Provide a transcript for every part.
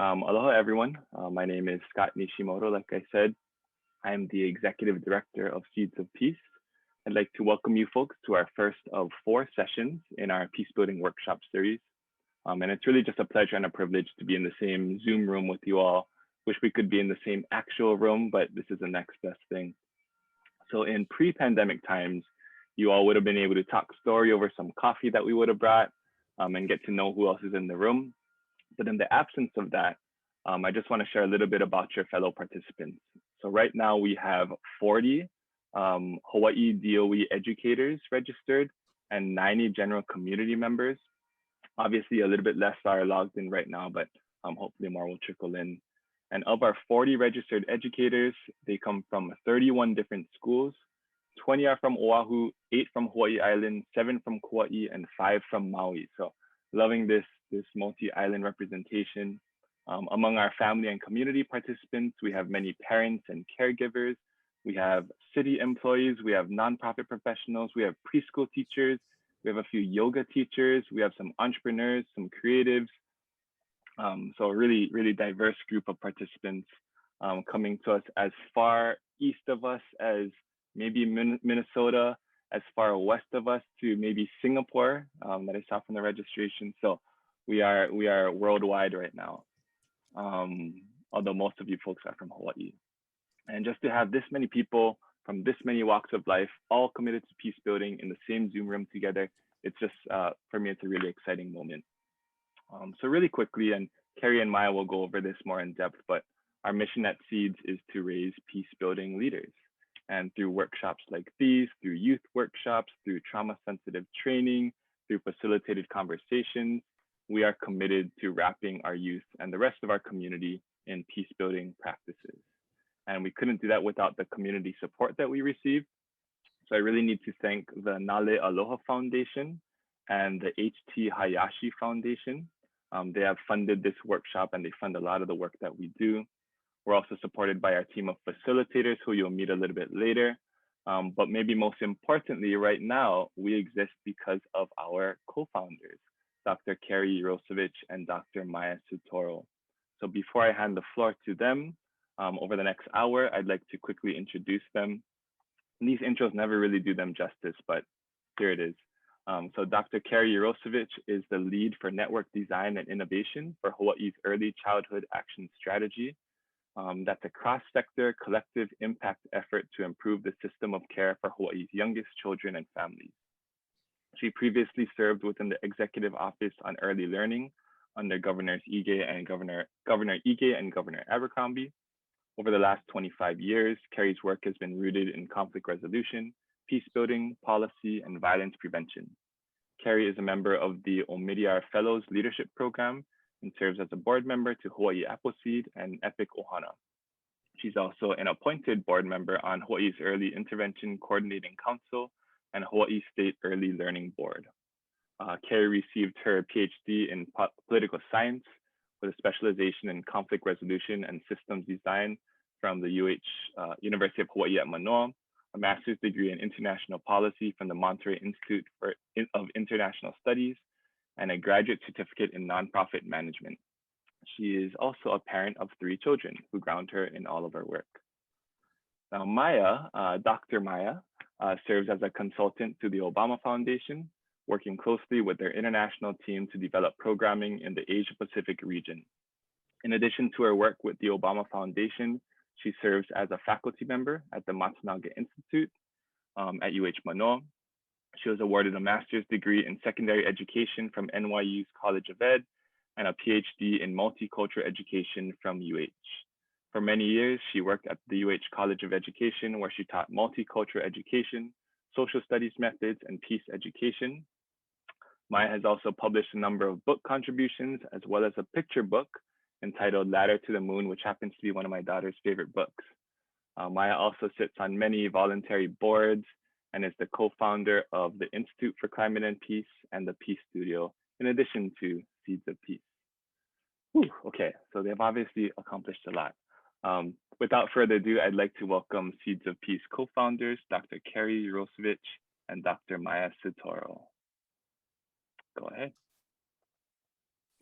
Aloha, everyone. My name is Scott Nishimoto. Like I said, I am the Executive Director of Seeds of Peace. I'd like to welcome you folks to our first of 4 sessions in our Peace Building Workshop series. And it's really just a pleasure and a privilege to be in the same Zoom room with you all. Wish we could be in the same actual room, but this is the next best thing. So in pre-pandemic times, you all would have been able to talk story over some coffee that we would have brought and get to know who else is in the room. But in the absence of that, I just want to share a little bit about your fellow participants. So right now we have 40 Hawaii DOE educators registered and 90 general community members. Obviously a little bit less are logged in right now, but hopefully more will trickle in. And of our 40 registered educators, they come from 31 different schools. 20 are from Oahu, 8 from Hawaii Island, 7 from Kauai, and 5 from Maui. So loving this multi-island representation. Among our family and community participants, we have many parents and caregivers. We have city employees, we have nonprofit professionals, we have preschool teachers, we have a few yoga teachers, we have some entrepreneurs, some creatives. So a really diverse group of participants coming to us as far east of us as maybe Minnesota, as far west of us to maybe Singapore that I saw from the registration. So we are worldwide right now, although most of you folks are from Hawaii. And just to have this many people from this many walks of life, all committed to peace building in the same Zoom room together, it's just, for me, it's a really exciting moment. So really quickly, and Carrie and Maya will go over this more in depth, but our mission at Seeds is to raise peace building leaders. And through workshops like these, through youth workshops, through trauma sensitive training, through facilitated conversations, we are committed to wrapping our youth and the rest of our community in peace building practices. And we couldn't do that without the community support that we receive. So I really need to thank the Nale Aloha Foundation and the H.T. Hayashi Foundation. They have funded this workshop and they fund a lot of the work that we do. We're also supported by our team of facilitators who you'll meet a little bit later. But maybe most importantly, right now, we exist because of our co-founders, Dr. Carrie Rosevich and Dr. Maya Sutoro. So before I hand the floor to them, over the next hour, I'd like to quickly introduce them. And these intros never really do them justice, but here it is. So Dr. Carrie Rosevich is the lead for network design and innovation for Hawaii's Early Childhood Action Strategy. That's a cross-sector collective impact effort to improve the system of care for Hawaii's youngest children and families. She previously served within the Executive Office on Early Learning under Governors Ige and Governor Ige and Governor Abercrombie. Over the last 25 years, Carrie's work has been rooted in conflict resolution, peace building, policy, and violence prevention. Carrie is a member of the Omidyar Fellows Leadership Program and serves as a board member to Hawaii Appleseed and Epic Ohana. She's also an appointed board member on Hawaii's Early Intervention Coordinating Council and Hawaii State Early Learning Board. Carrie received her PhD in political science with a specialization in conflict resolution and systems design from the University of Hawaii at Manoa, a master's degree in international policy from the Monterey Institute of International Studies, and a graduate certificate in nonprofit management. She is also a parent of 3 children who ground her in all of her work. Now Maya, Dr. Maya, serves as a consultant to the Obama Foundation, working closely with their international team to develop programming in the Asia Pacific region. In addition to her work with the Obama Foundation, she serves as a faculty member at the Matsunaga Institute at UH Manoa. She was awarded a master's degree in secondary education from NYU's College of Ed and a PhD in multicultural education from UH. For many years, she worked at the UH College of Education, where she taught multicultural education, social studies methods, and peace education. Maya has also published a number of book contributions, as well as a picture book entitled Ladder to the Moon, which happens to be one of my daughter's favorite books. Maya also sits on many voluntary boards and is the co-founder of the Institute for Climate and Peace and the Peace Studio, in addition to Seeds of Peace. Whew, okay, so they've obviously accomplished a lot. Without further ado, I'd like to welcome Seeds of Peace co-founders, Dr. Carrie Rosevich and Dr. Maya Sutoro. Go ahead.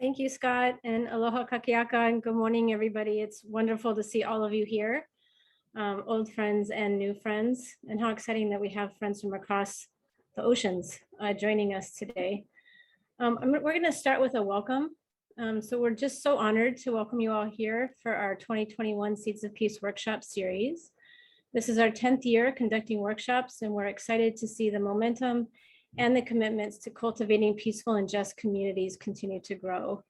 Thank you, Scott, and aloha kakiaka, and good morning, everybody. It's wonderful to see all of you here, old friends and new friends, and how exciting that we have friends from across the oceans joining us today. We're going to start with a welcome. So we're just so honored to welcome you all here for our 2021 Seeds of Peace workshop series. This is our 10th year conducting workshops, and we're excited to see the momentum and the commitments to cultivating peaceful and just communities continue to grow.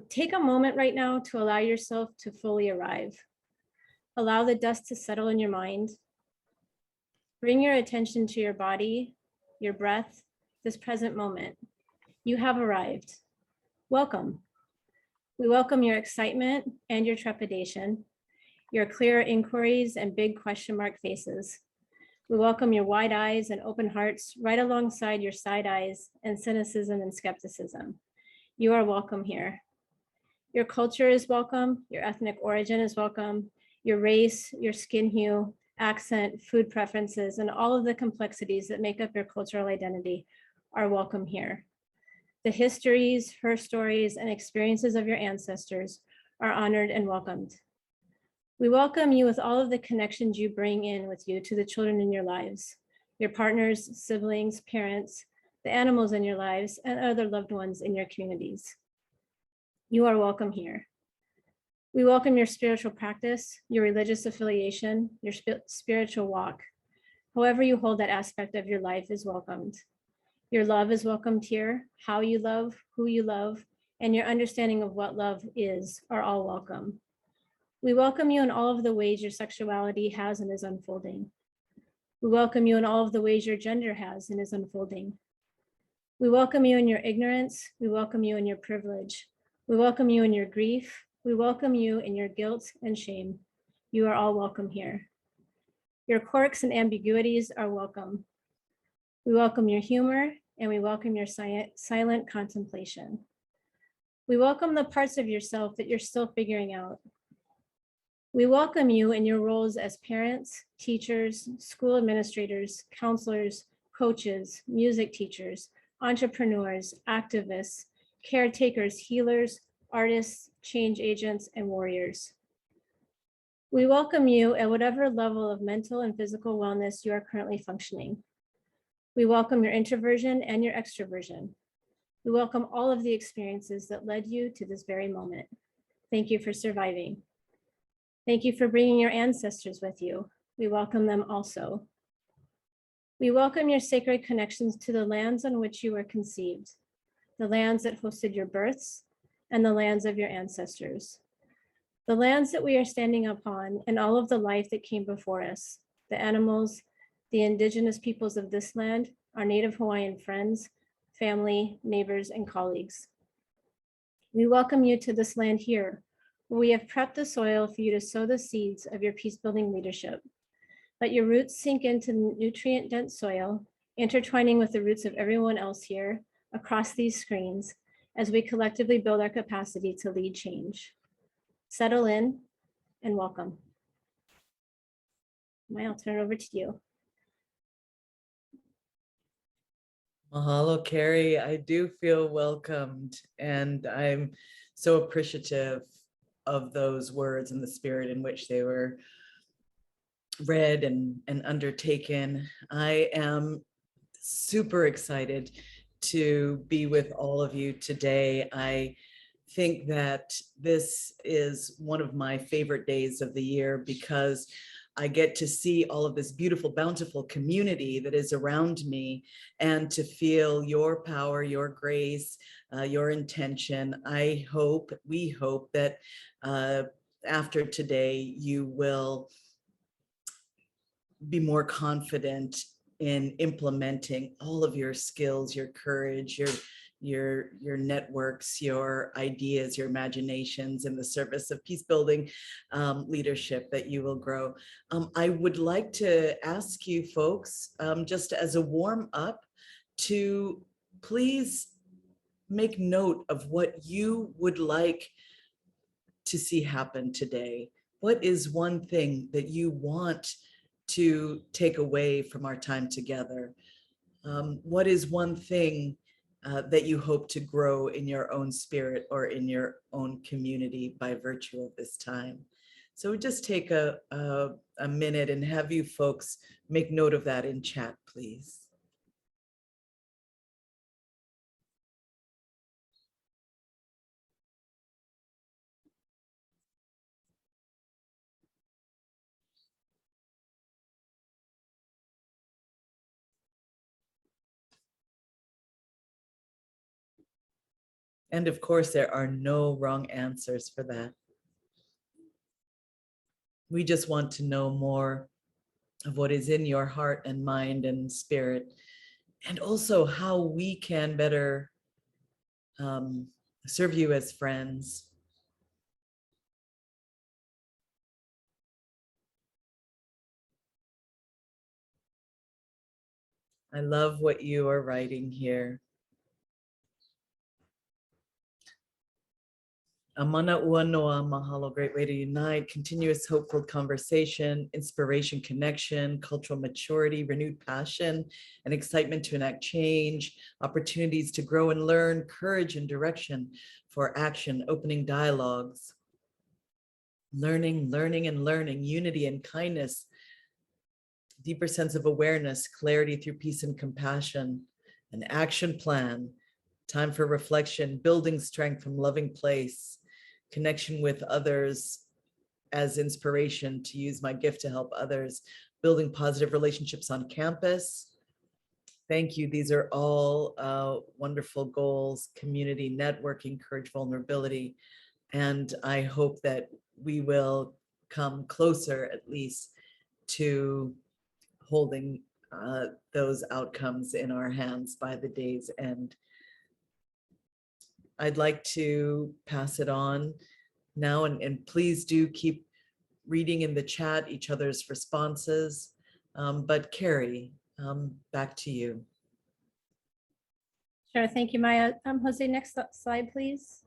Take a moment right now to allow yourself to fully arrive. Allow the dust to settle in your mind. Bring your attention to your body, your breath, this present moment. You have arrived. Welcome. We welcome your excitement and your trepidation, your clear inquiries and big question mark faces. We welcome your wide eyes and open hearts right alongside your side eyes and cynicism and skepticism. You are welcome here. Your culture is welcome, your ethnic origin is welcome, your race, your skin hue, accent, food preferences, and all of the complexities that make up your cultural identity are welcome here. The histories, her stories, and experiences of your ancestors are honored and welcomed. We welcome you with all of the connections you bring in with you to the children in your lives, your partners, siblings, parents, the animals in your lives, and other loved ones in your communities. You are welcome here. We welcome your spiritual practice, your religious affiliation, your spiritual walk. However you hold that aspect of your life is welcomed. Your love is welcomed here. How you love, who you love, and your understanding of what love is are all welcome. We welcome you in all of the ways your sexuality has and is unfolding. We welcome you in all of the ways your gender has and is unfolding. We welcome you in your ignorance. We welcome you in your privilege. We welcome you in your grief. We welcome you in your guilt and shame. You are all welcome here. Your quirks and ambiguities are welcome. We welcome your humor and we welcome your silent contemplation. We welcome the parts of yourself that you're still figuring out. We welcome you in your roles as parents, teachers, school administrators, counselors, coaches, music teachers, entrepreneurs, activists, caretakers, healers, artists, change agents, and warriors. We welcome you at whatever level of mental and physical wellness you are currently functioning. We welcome your introversion and your extroversion. We welcome all of the experiences that led you to this very moment. Thank you for surviving. Thank you for bringing your ancestors with you. We welcome them also. We welcome your sacred connections to the lands on which you were conceived, the lands that hosted your births, and the lands of your ancestors. The lands that we are standing upon and all of the life that came before us, the animals, the indigenous peoples of this land, our Native Hawaiian friends, family, neighbors, and colleagues. We welcome you to this land here, where we have prepped the soil for you to sow the seeds of your peace-building leadership. Let your roots sink into the nutrient-dense soil, intertwining with the roots of everyone else here across these screens as we collectively build our capacity to lead change. Settle in and welcome. Maya, I'll turn it over to you. Mahalo, Carrie. I do feel welcomed, and I'm so appreciative of those words and the spirit in which they were read and undertaken. I am super excited to be with all of you today. I think that this is one of my favorite days of the year because I get to see all of this beautiful, bountiful community that is around me and to feel your power, your grace, your intention. We hope that after today, you will be more confident in implementing all of your skills, your courage, your networks, your ideas, your imaginations in the service of peace building leadership that you will grow. I would like to ask you folks, just as a warm up, to please make note of what you would like to see happen today. What is one thing that you want to take away from our time together? What is one thing that you hope to grow in your own spirit or in your own community by virtue of this time. So just take a minute and have you folks make note of that in chat, please. And of course, there are no wrong answers for that. We just want to know more of what is in your heart and mind and spirit, and also how we can better serve you as friends. I love what you are writing here. Amana ua noa mahalo, great way to unite, continuous hopeful conversation, inspiration, connection, cultural maturity, renewed passion, and excitement to enact change, opportunities to grow and learn, courage and direction for action, opening dialogues, learning, and learning, unity and kindness, deeper sense of awareness, clarity through peace and compassion, an action plan, time for reflection, building strength from loving place, connection with others as inspiration to use my gift to help others, building positive relationships on campus. Thank you. These are all wonderful goals, community networking, courage, vulnerability. And I hope that we will come closer, at least, to holding those outcomes in our hands by the day's end. I'd like to pass it on now, and please do keep reading in the chat each other's responses. But Carrie, back to you. Sure, thank you, Maya. Jose, next slide, please.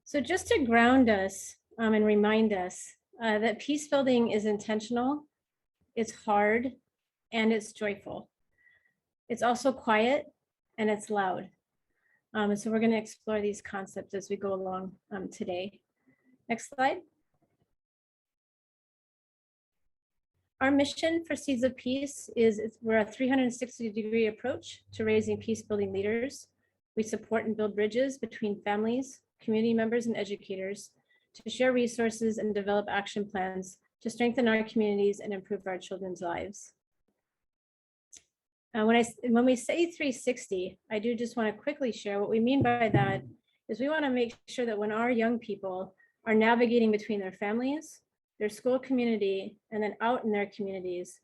So just to ground us and remind us that peace building is intentional, it's hard, and it's joyful. It's also quiet and it's loud. And so we're going to explore these concepts as we go along today. Next slide. Our mission for Seeds of Peace is we're a 360-degree approach to raising peace-building leaders. We support and build bridges between families, community members, and educators to share resources and develop action plans to strengthen our communities and improve our children's lives. When we say 360, I do just want to quickly share what we mean by that is we want to make sure that when our young people are navigating between their families, their school community, and then out in their communities,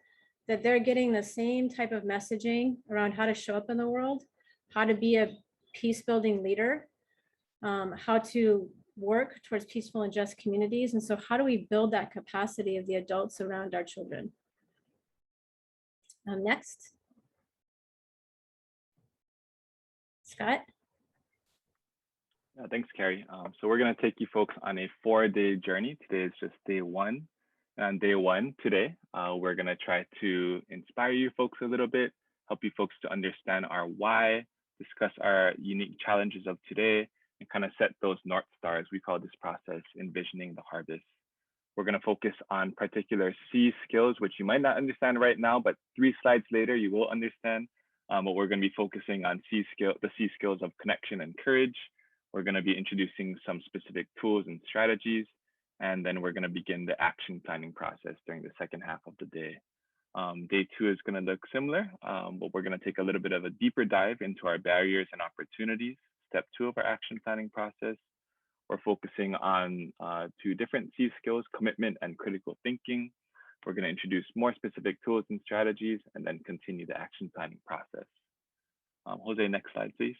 that they're getting the same type of messaging around how to show up in the world, how to be a peace-building leader, how to work towards peaceful and just communities. And so how do we build that capacity of the adults around our children? Next. Scott? Thanks, Carrie. So we're going to take you folks on a 4-day journey. Today is just day one. And day one today, we're going to try to inspire you folks a little bit, help you folks to understand our why, discuss our unique challenges of today, and kind of set those North Stars. We call this process envisioning the harvest. We're going to focus on particular C skills, which you might not understand right now, but 3 slides later, you will understand. But we're going to be focusing on the C skills of connection and courage. We're going to be introducing some specific tools and strategies, and then we're going to begin the action planning process during the second half of the day. Day 2 is going to look similar, but we're going to take a little bit of a deeper dive into our barriers and opportunities. Step 2 of our action planning process. We're focusing on 2 different C skills, commitment and critical thinking. We're going to introduce more specific tools and strategies, and then continue the action planning process. Jose, next slide, please.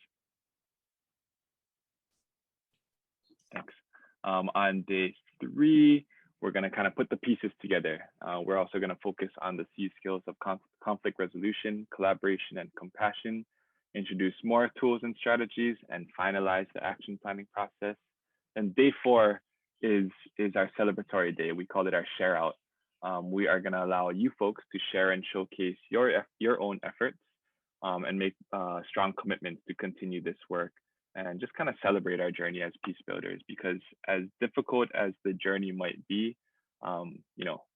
Thanks. On day 3, we're going to kind of put the pieces together. We're also going to focus on the C skills of conflict resolution, collaboration, and compassion, introduce more tools and strategies, and finalize the action planning process. And day 4 is our celebratory day. We call it our share out. We are going to allow you folks to share and showcase your own efforts and make strong commitments to continue this work and just kind of celebrate our journey as peace builders, because as difficult as the journey might be,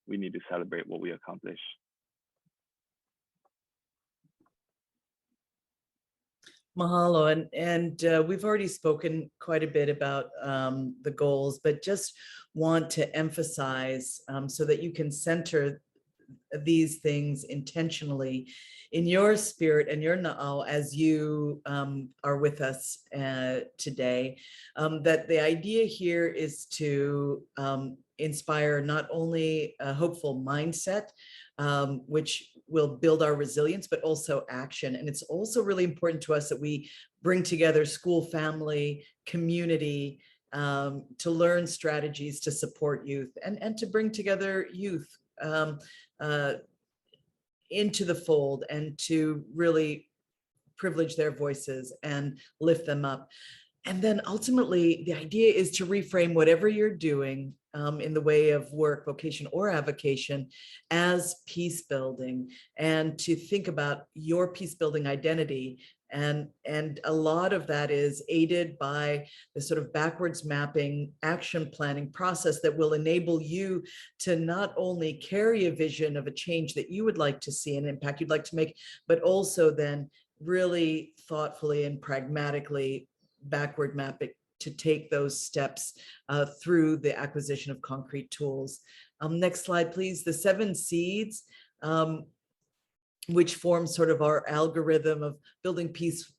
we need to celebrate what we accomplish. Mahalo, and we've already spoken quite a bit about the goals, but just want to emphasize so that you can center these things intentionally in your spirit and your na'au as you are with us today, that the idea here is to inspire not only a hopeful mindset, which will build our resilience, but also action. And it's also really important to us that we bring together school, family, community, to learn strategies to support youth and to bring together youth into the fold and to really privilege their voices and lift them up. And then ultimately, the idea is to reframe whatever you're doing in the way of work, vocation, or avocation as peace building, and to think about your peace building identity. And a lot of that is aided by the sort of backwards mapping action planning process that will enable you to not only carry a vision of a change that you would like to see, an impact you'd like to make, but also then really thoughtfully and pragmatically backward map it to take those steps through the acquisition of concrete tools. Next slide, please. The 7 Ceeds, which forms sort of our algorithm of building peace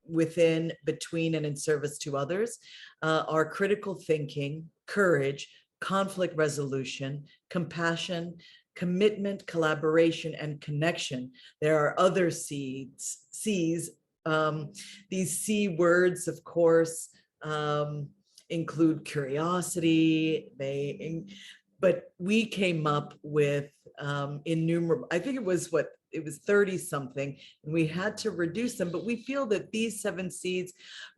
within, between, and in service to others, are critical thinking, courage, conflict resolution, compassion, commitment, collaboration, and connection. There are other C's. These C words, of course, include curiosity. But we came up with innumerable, I think it was 30 something, and we had to reduce them, but we feel that these 7 Ceeds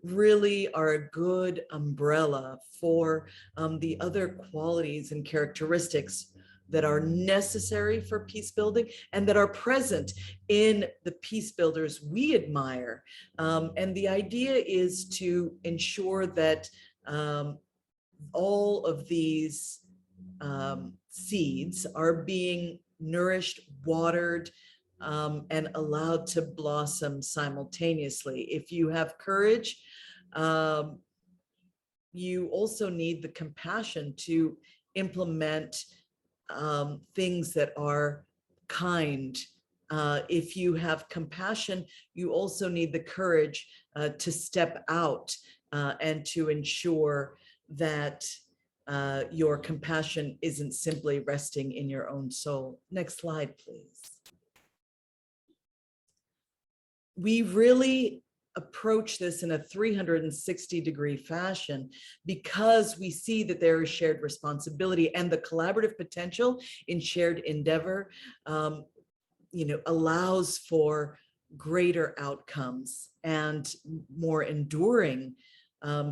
really are a good umbrella for the other qualities and characteristics that are necessary for peace building and that are present in the peace builders we admire. And the idea is to ensure that all of these seeds are being nourished, watered, and allowed to blossom simultaneously. If you have courage, you also need the compassion to implement things that are kind. If you have compassion, you also need the courage to step out and to ensure that your compassion isn't simply resting in your own soul. Next slide, please. We really approach this in a 360-degree fashion because we see that there is shared responsibility, and the collaborative potential in shared endeavor allows for greater outcomes and more enduring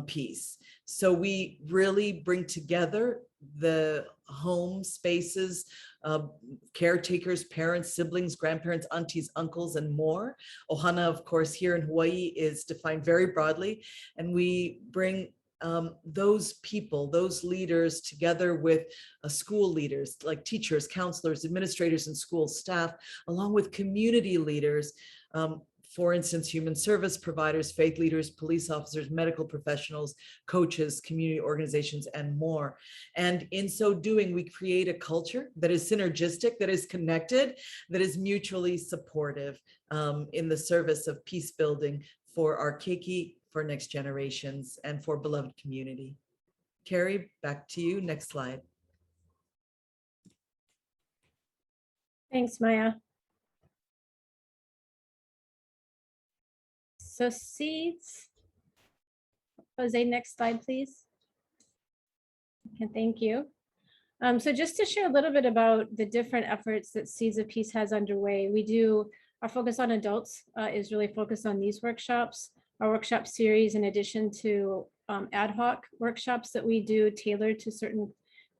peace. So we really bring together the home spaces, caretakers, parents, siblings, grandparents, aunties, uncles, and more. Ohana, of course, here in Hawaii is defined very broadly, and we bring those people, those leaders together with school leaders like teachers, counselors, administrators, and school staff, along with community leaders, for instance, human service providers, faith leaders, police officers, medical professionals, coaches, community organizations, and more. And in so doing, we create a culture that is synergistic, that is connected, that is mutually supportive in the service of peace building for our keiki, for next generations, and for beloved community. Carrie, back to you. Next slide. Thanks, Maya. So Ceeds, Jose, next slide, please. Okay, thank you. So just to share a little bit about the different efforts that Ceeds of Peace has underway, our focus on adults is really focused on these workshops. Our workshop series, in addition to ad hoc workshops that we do tailored to certain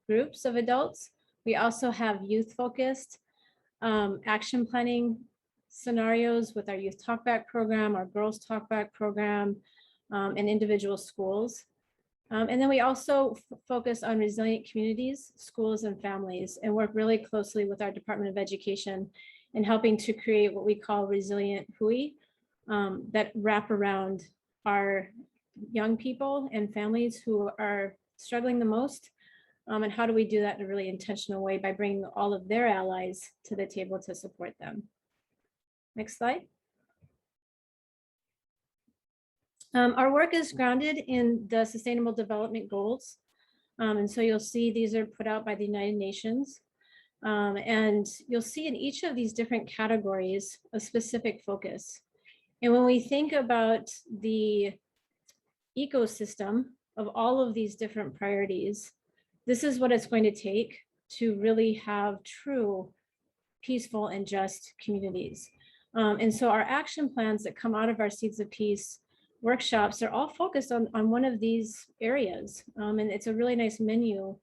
groups of adults. We also have youth focused action planning scenarios with our Youth Talkback program, our Girls Talkback program, and individual schools. And then we also focus on resilient communities, schools, and families, and work really closely with our Department of Education in helping to create what we call resilient hui that wrap around our young people and families who are struggling the most. And how do we do that in a really intentional way by bringing all of their allies to the table to support them? Next slide. Our work is grounded in the Sustainable Development Goals. And so you'll see these are put out by the United Nations. And you'll see in each of these different categories a specific focus. And when we think about the ecosystem of all of these different priorities, this is what it's going to take to really have true, peaceful, and just communities. And so our action plans that come out of our Seeds of Peace workshops are all focused on one of these areas. And it's a really nice menu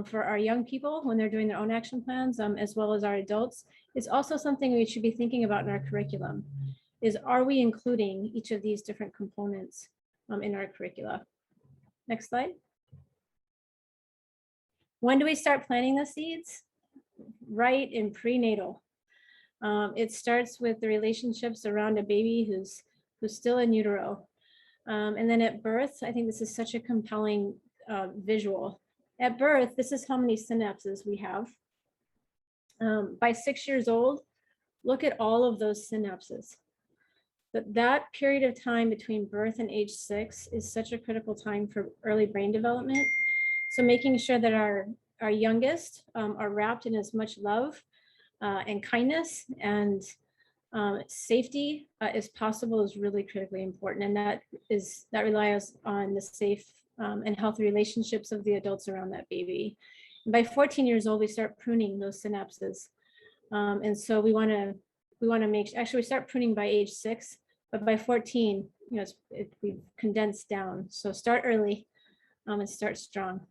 for our young people when they're doing their own action plans, as well as our adults. It's also something we should be thinking about in our curriculum, is are we including each of these different components in our curricula? Next slide. When do we start planting the seeds? Right in prenatal. It starts with the relationships around a baby who's still in utero. And then at birth, I think this is such a compelling visual. At birth, this is how many synapses we have. By 6 years old, look at all of those synapses. That period of time between birth and age 6 is such a critical time for early brain development. So making sure that our youngest are wrapped in as much love and kindness and safety as possible is really critically important. And that relies on the safe and healthy relationships of the adults around that baby. And by 14 years old, we start pruning those synapses. And so we want to make, actually we start pruning by age 6, but by 14, we've condensed down. So start early and start strong.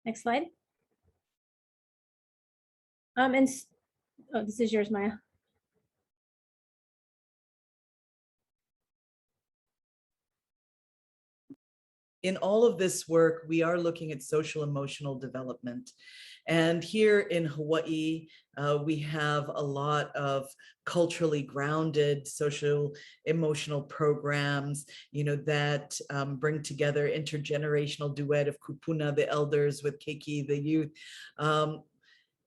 Next slide. Oh, this is yours, Maya. In all of this work, we are looking at social emotional development. And here in Hawaii, we have a lot of culturally grounded social emotional programs, that bring together intergenerational duet of kupuna, the elders, with keiki, the youth.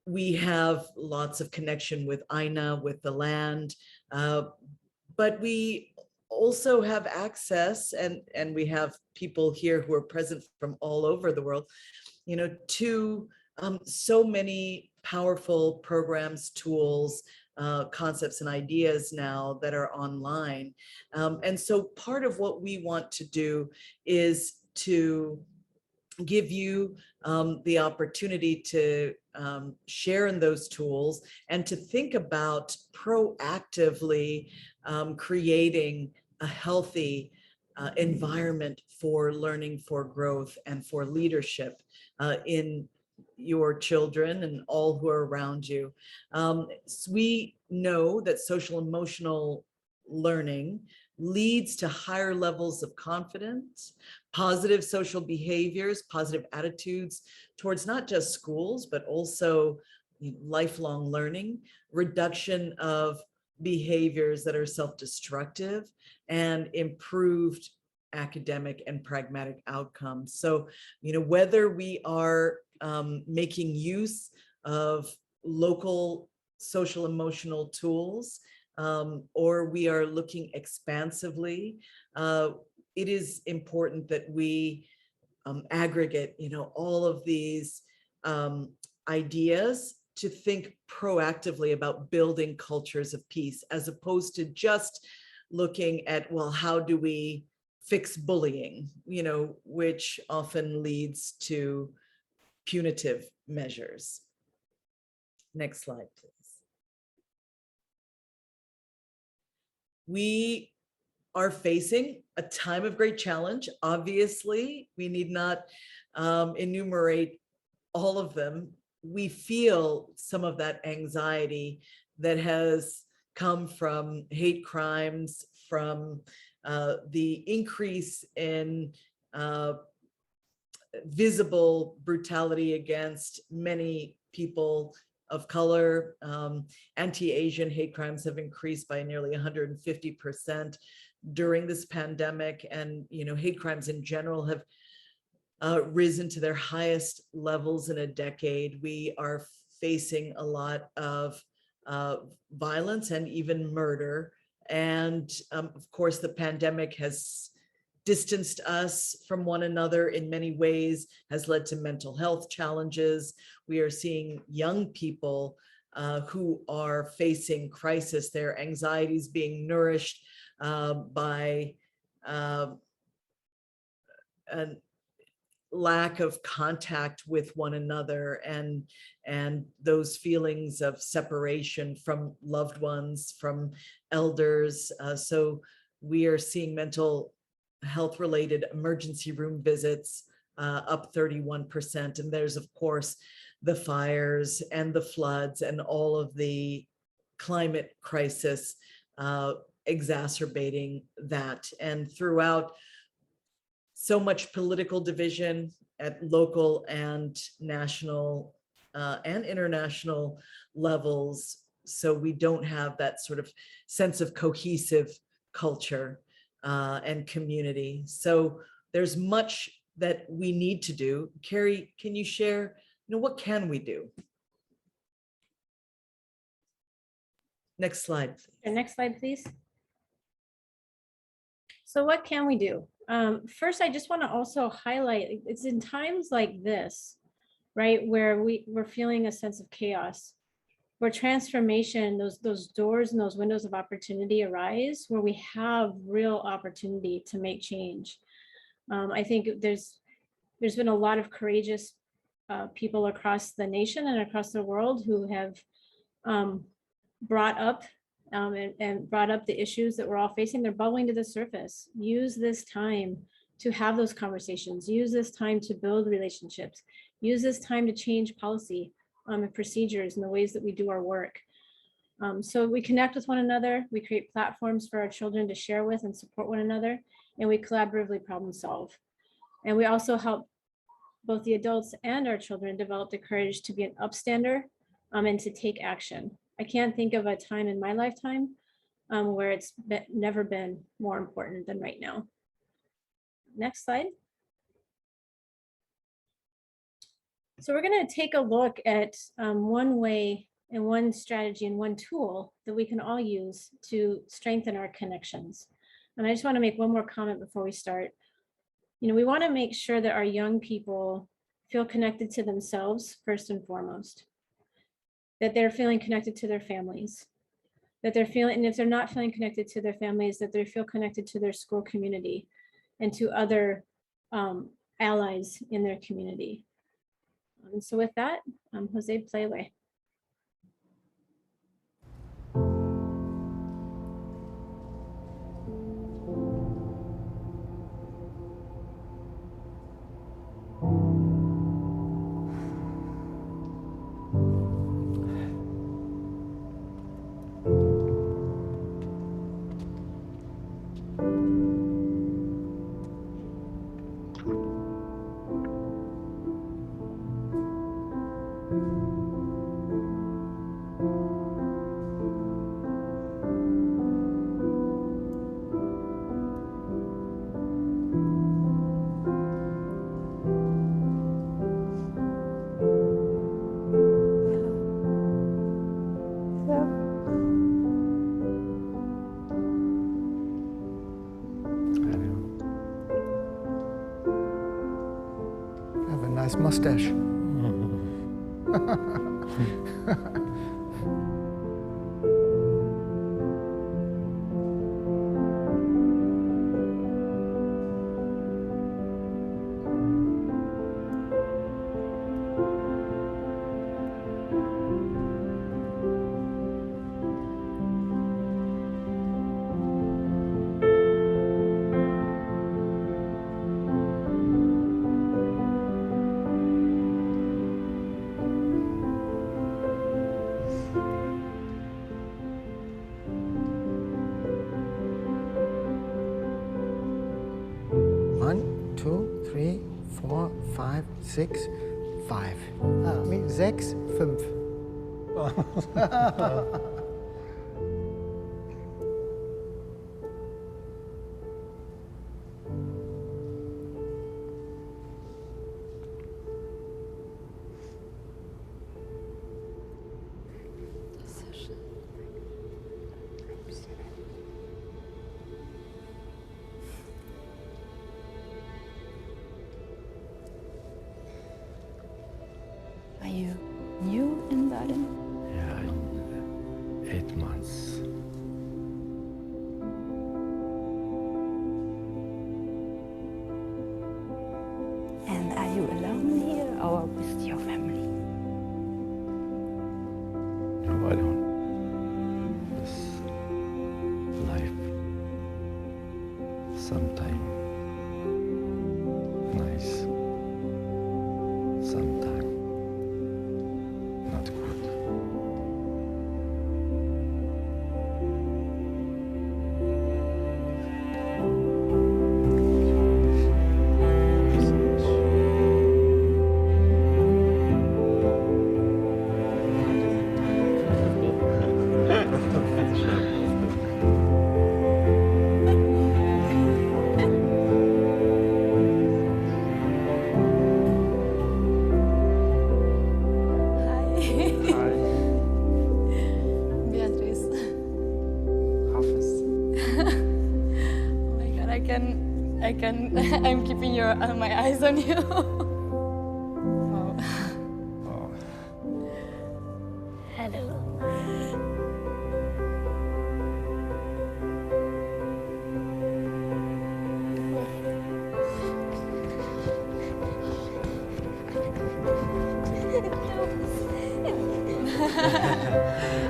We have lots of connection with Aina, with the land, but we also have access, and we have people here who are present from all over the world, to so many powerful programs, tools, concepts, and ideas now that are online. And so part of what we want to do is to give you the opportunity to share in those tools and to think about proactively creating a healthy environment for learning, for growth, and for leadership in your children and all who are around you. We know that social emotional learning leads to higher levels of confidence, positive social behaviors, positive attitudes towards not just schools, but also lifelong learning, reduction of behaviors that are self-destructive, and improved academic and pragmatic outcomes. So, whether we are making use of local social emotional tools, or we are looking expansively, it is important that we aggregate, all of these ideas to think proactively about building cultures of peace, as opposed to just looking at, well, how do we fix bullying, which often leads to punitive measures. Next slide, please. We are facing a time of great challenge. Obviously, we need not enumerate all of them. We feel some of that anxiety that has come from hate crimes, from the increase in visible brutality against many people of color. Anti-Asian hate crimes have increased by nearly 150% during this pandemic. And, hate crimes in general have risen to their highest levels in a decade. We are facing a lot of violence and even murder. And of course, the pandemic has distanced us from one another in many ways, has led to mental health challenges. We are seeing young people who are facing crisis, their anxieties being nourished by a lack of contact with one another, and those feelings of separation from loved ones, from elders. So we are seeing mental health related emergency room visits up 31%. And there's, of course, the fires and the floods and all of the climate crisis exacerbating that. And throughout, so much political division at local and national and international levels. So we don't have that sort of sense of cohesive culture and community. So there's much that we need to do. Carrie, can you share, what can we do? Next slide, please. Next slide, please. So what can we do? First, I just want to also highlight, it's in times like this, right, where we're feeling a sense of chaos, where transformation, those doors and those windows of opportunity arise, where we have real opportunity to make change. I think there's been a lot of courageous people across the nation and across the world who have brought up and brought up the issues that we're all facing. They're bubbling to the surface. Use this time to have those conversations. Use this time to build relationships. Use this time to change policy and procedures and the ways that we do our work. So we connect with one another, we create platforms for our children to share with and support one another, and we collaboratively problem solve. And we also help both the adults and our children develop the courage to be an upstander and to take action. I can't think of a time in my lifetime where it's never been more important than right now. Next slide. So we're going to take a look at one way and one strategy and one tool that we can all use to strengthen our connections. And I just want to make one more comment before we start. We want to make sure that our young people feel connected to themselves first and foremost, that they're feeling connected to their families, that they're feeling, and if they're not feeling connected to their families, that they feel connected to their school community and to other allies in their community. And so with that, Jose, play away. Nice mustache. 6, 5. I mean 6, 5. Are you new in Berlin? Yeah, 8 months. And are you alone here or with your family? No, I don't. This life, sometime nice, sometime not good. Hi. Beatrice. Oh my god, I'm keeping my eyes on you. Wow. Hello.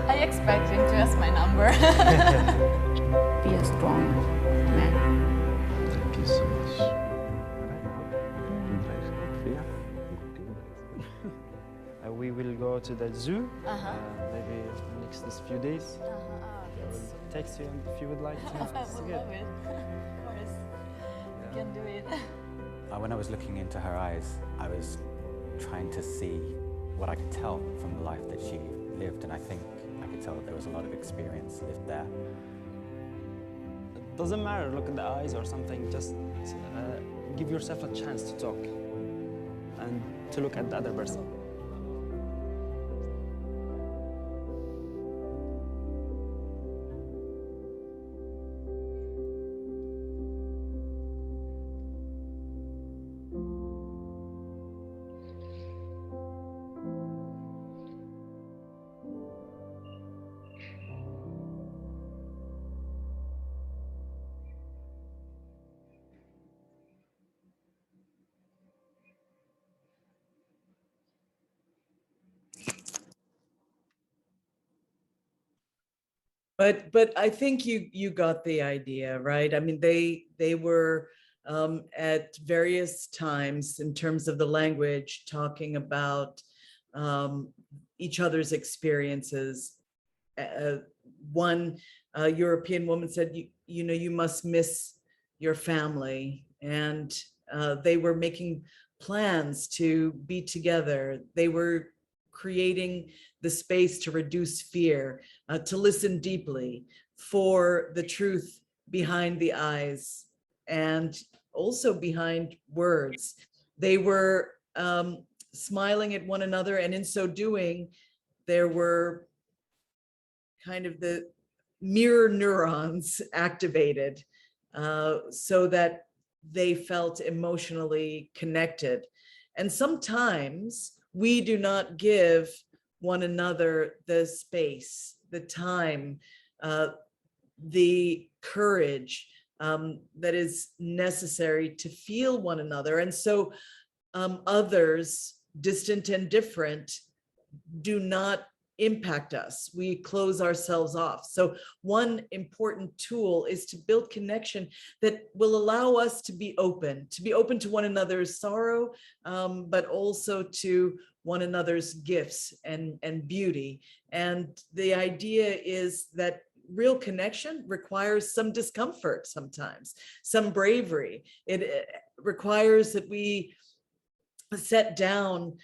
I expect him to ask my number. Be a strong man. Thank you so much. We will go to the zoo, maybe next this few days. I will text you if you would like to. I It's would good. love it. Of course. You can do it. When I was looking into her eyes, I was trying to see what I could tell from the life that she lived, and I think I could tell that there was a lot of experience lived there. It doesn't matter, look at the eyes or something, just give yourself a chance to talk and to look at the other person. But I think you got the idea, right? I mean, they were at various times in terms of the language talking about each other's experiences. One European woman said, you know, you must miss your family, and they were making plans to be together. They were creating the space to reduce fear, to listen deeply for the truth behind the eyes and also behind words. They were smiling at one another, and in so doing, there were kind of the mirror neurons activated so that they felt emotionally connected. And sometimes we do not give one another the space, the time, the courage that is necessary to feel one another. And so others, distant and different, do not impact us. We close ourselves off. So one important tool is to build connection that will allow us to be open to one another's sorrow, but also to one another's gifts and beauty. And the idea is that real connection requires some discomfort sometimes, some bravery. It requires that we set down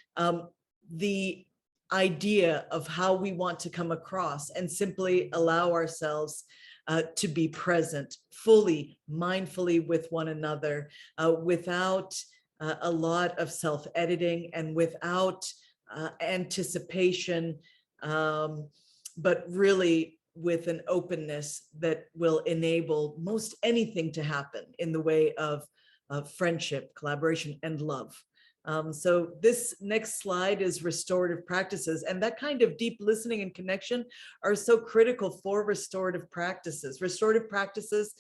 the idea of how we want to come across and simply allow ourselves to be present fully, mindfully with one another, without a lot of self-editing and without anticipation, but really with an openness that will enable most anything to happen in the way of friendship, collaboration, and love. So this next slide is restorative practices, and that kind of deep listening and connection are so critical for restorative practices. Restorative practices,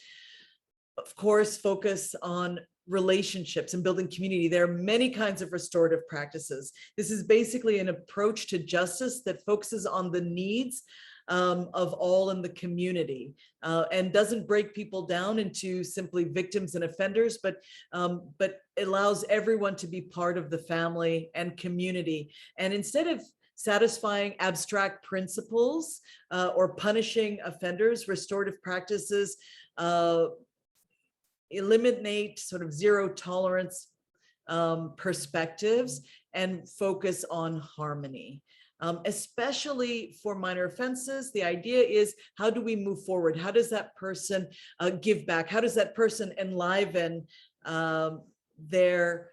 of course, focus on relationships and building community. There are many kinds of restorative practices. This is basically an approach to justice that focuses on the needs of all in the community, and doesn't break people down into simply victims and offenders, but allows everyone to be part of the family and community. And instead of satisfying abstract principles or punishing offenders, restorative practices eliminate sort of zero tolerance perspectives and focus on harmony. Especially for minor offenses, the idea is, how do we move forward? How does that person give back? How does that person enliven their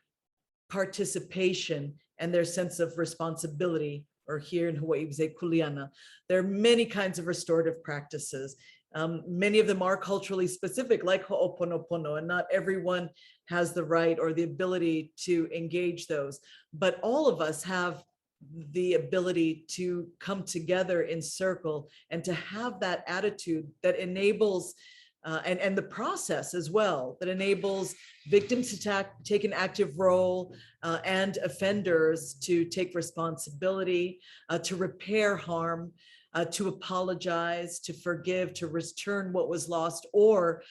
participation and their sense of responsibility? Or here in Hawaii, we say kuleana. There are many kinds of restorative practices. Many of them are culturally specific, like ho'oponopono, and not everyone has the right or the ability to engage those. But all of us have the ability to come together in circle and to have that attitude that enables, and the process as well, that enables victims to take an active role and offenders to take responsibility, to repair harm, to apologize, to forgive, to return what was lost, or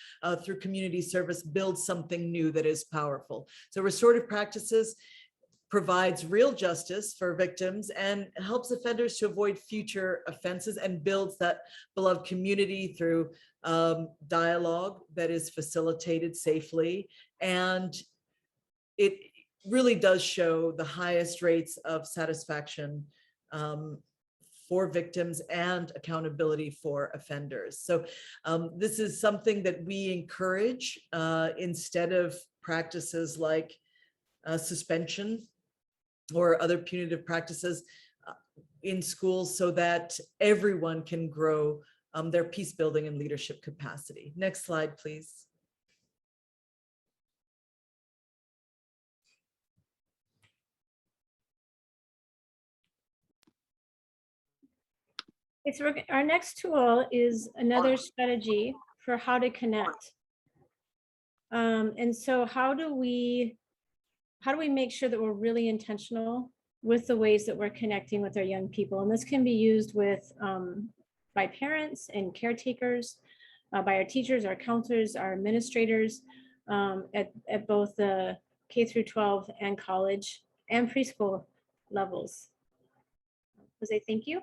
through community service, build something new that is powerful. So restorative practices provides real justice for victims and helps offenders to avoid future offenses, and builds that beloved community through dialogue that is facilitated safely. And it really does show the highest rates of satisfaction for victims and accountability for offenders. So this is something that we encourage instead of practices like suspension or other punitive practices in schools, so that everyone can grow their peace building and leadership capacity. Next slide, please. Our next tool is another strategy for how to connect. And so how do we make sure that we're really intentional with the ways that we're connecting with our young people? And this can be used with by parents and caretakers, by our teachers, our counselors, our administrators at both the K through 12 and college and preschool levels. Jose, thank you.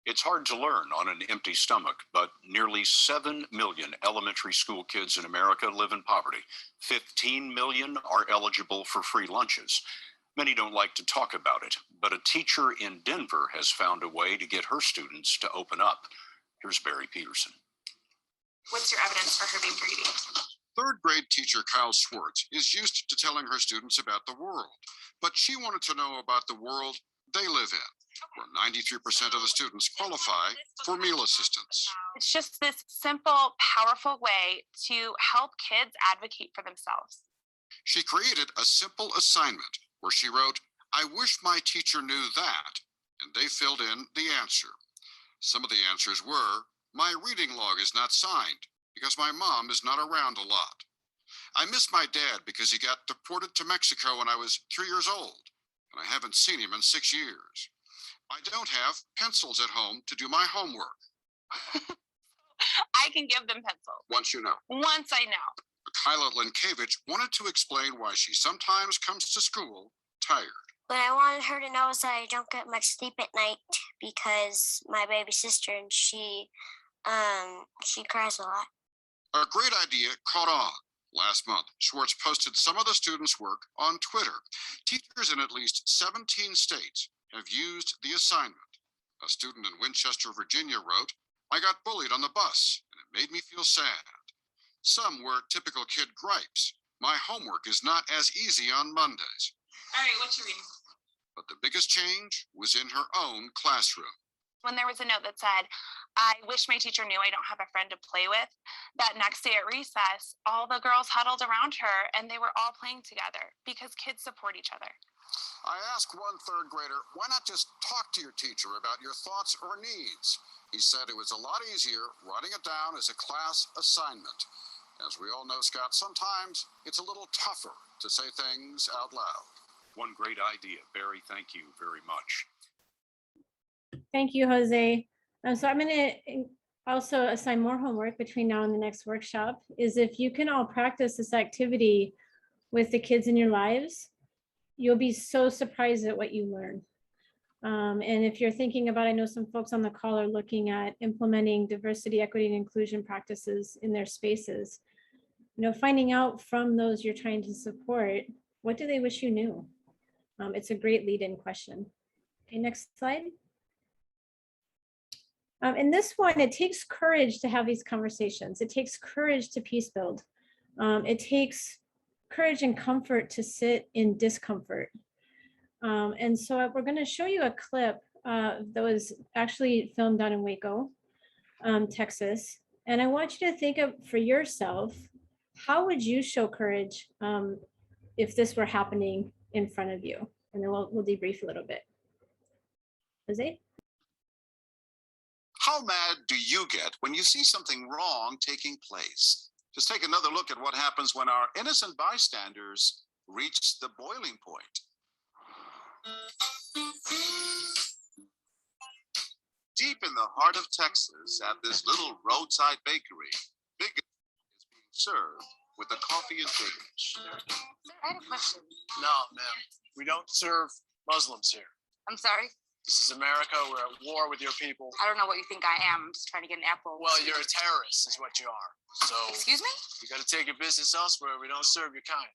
It's hard to learn on an empty stomach, but nearly 7 million elementary school kids in America live in poverty. 15 million are eligible for free lunches. Many don't like to talk about it, but a teacher in Denver has found a way to get her students to open up. Here's Barry Peterson. What's your evidence for her being greedy? Third grade teacher Kyle Schwartz is used to telling her students about the world, but she wanted to know about the world they live in, where 93% of the students qualify for meal assistance. It's just this simple, powerful way to help kids advocate for themselves. She created a simple assignment where she wrote, "I wish my teacher knew that," and they filled in the answer. Some of the answers were, "My reading log is not signed because my mom is not around a lot. I miss my dad because he got deported to Mexico when I was 3 years old, and I haven't seen him in 6 years. I don't have pencils at home to do my homework." I can give them pencils. Once you know. Once I know. Kyla Linkevich wanted to explain why she sometimes comes to school tired. What I wanted her to know is that I don't get much sleep at night because my baby sister, and she cries a lot. A great idea caught on. Last month, Schwartz posted some of the students' work on Twitter. Teachers in at least 17 states have used the assignment. A student in Winchester, Virginia wrote, "I got bullied on the bus, and it made me feel sad." Some were typical kid gripes. "My homework is not as easy on Mondays." All right, what you reading? But the biggest change was in her own classroom. When there was a note that said, "I wish my teacher knew I don't have a friend to play with," that next day at recess, all the girls huddled around her and they were all playing together because kids support each other. I asked one third grader, "Why not just talk to your teacher about your thoughts or needs?" He said it was a lot easier writing it down as a class assignment. As we all know, Scott, sometimes it's a little tougher to say things out loud. One great idea. Barry, thank you very much. Thank you, Jose. So I'm going to also assign more homework between now and the next workshop, is if you can all practice this activity with the kids in your lives, you'll be so surprised at what you learn. And if you're thinking about, I know some folks on the call are looking at implementing diversity, equity, and inclusion practices in their spaces. Finding out from those you're trying to support, what do they wish you knew? It's a great lead-in question. Okay, next slide. In this one, it takes courage to have these conversations. It takes courage to peace build. It takes courage and comfort to sit in discomfort. And so we're going to show you a clip that was actually filmed down in Waco, Texas. And I want you to think of, for yourself, how would you show courage if this were happening in front of you? And then we'll debrief a little bit. Jose? How mad do you get when you see something wrong taking place? Just take another look at what happens when our innocent bystanders reach the boiling point. Deep in the heart of Texas, at this little roadside bakery, Big is being served with the coffee and bagels. I had a question. No, ma'am. We don't serve Muslims here. I'm sorry. This is America. We're at war with your people. I don't know what you think I am. I'm just trying to get an apple. Well, you're a terrorist is what you are. So Excuse me? you got to take your business elsewhere. We don't serve your kind.